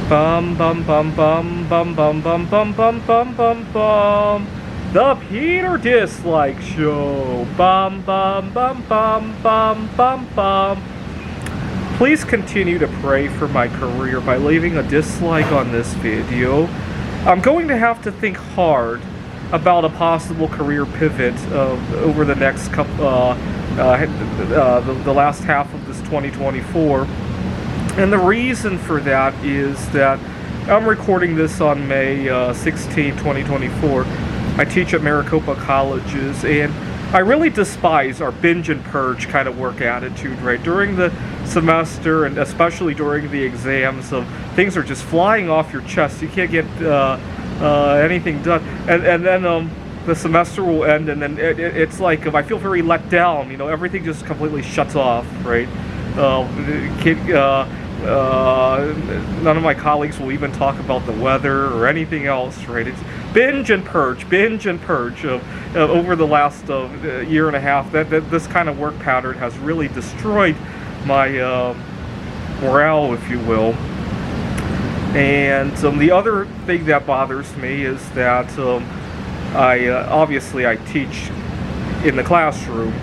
Bum bum bum bum bum bum bum bum bum bum bum bum. The Peter Dislike Show. Bum bum bum bum bum bum bum. Please continue to pray for my career by leaving a dislike on this video. I'm going to have to think hard about a possible career pivot over the next couple, the last half of this 2024. And the reason for that is that I'm recording this on May 16, 2024. I teach at Maricopa Colleges, and I really despise our binge and purge kind of work attitude, right? During the semester, and especially during the exams, things are just flying off your chest. You can't get anything done. And then the semester will end, and then it's like I feel very let down. You know, everything just completely shuts off, right? None of my colleagues will even talk about the weather or anything else, right? It's binge and purge over the last year and a half. This kind of work pattern has really destroyed my morale, if you will. And the other thing that bothers me is that obviously I teach in the classroom.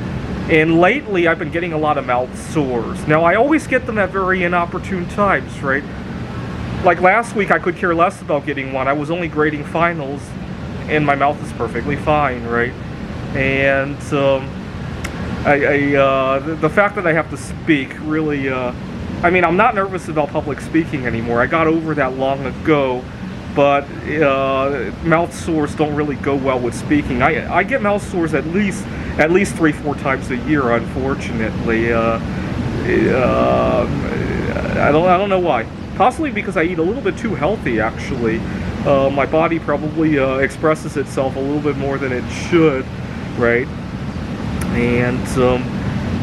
And lately, I've been getting a lot of mouth sores. Now, I always get them at very inopportune times, right? Like last week, I could care less about getting one. I was only grading finals, and my mouth is perfectly fine, right? And the fact that I have to speak really, I mean, I'm not nervous about public speaking anymore. I got over that long ago. But mouth sores don't really go well with speaking. I get mouth sores at least 3-4 times a year, unfortunately. I don't know why. Possibly because I eat a little bit too healthy, actually. My body probably expresses itself a little bit more than it should, right? And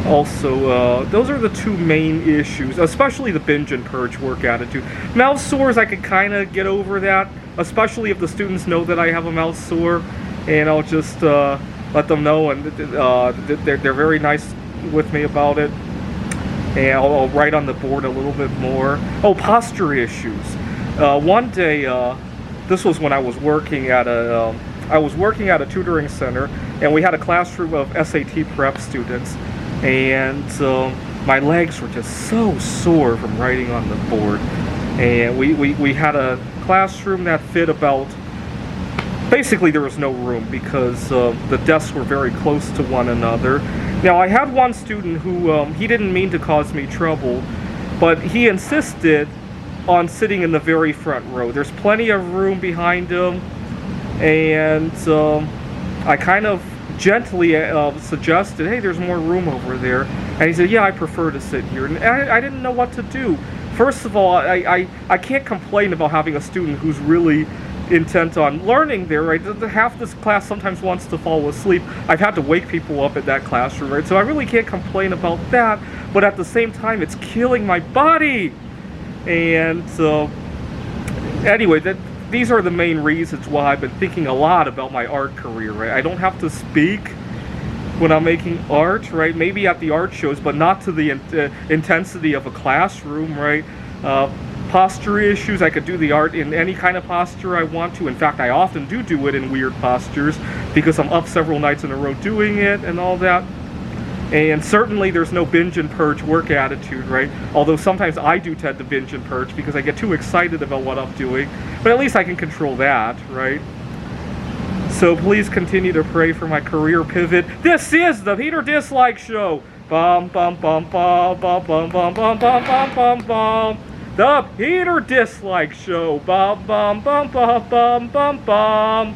also, those are the two main issues, especially the binge and purge work attitude. Mouth sores, I could kind of get over that, especially if the students know that I have a mouth sore, and I'll just let them know, and they're very nice with me about it, and I'll write on the board a little bit more. Oh, posture issues. One day, this was when I was working at a tutoring center, and we had a classroom of SAT prep students. And my legs were just so sore from writing on the board. And we had a classroom that fit about, basically there was no room because the desks were very close to one another. Now I had one student who, he didn't mean to cause me trouble, but he insisted on sitting in the very front row. There's plenty of room behind him, and I kind of gently suggested, hey, there's more room over there, and he said, yeah, I prefer to sit here. And I didn't know what to do. First of all, I can't complain about having a student who's really intent on learning there, right? Half this class sometimes wants to fall asleep. I've had to wake people up at that classroom, right? So I really can't complain about that, but at the same time, it's killing my body. And anyway, these are the main reasons why I've been thinking a lot about my art career, right? I don't have to speak when I'm making art, right? Maybe at the art shows, but not to the intensity of a classroom, right? Posture issues, I could do the art in any kind of posture I want to. In fact, I often do it in weird postures because I'm up several nights in a row doing it and all that. And certainly there's no binge and purge work attitude, right? Although sometimes I do tend to binge and purge because I get too excited about what I'm doing. But at least I can control that, right? So please continue to pray for my career pivot. This is the Peter Dislike Show. Bum bum bum bum bum bum bum bum bum bum bum bum. The Peter Dislike Show. Bum bum bum bum bum bum bum.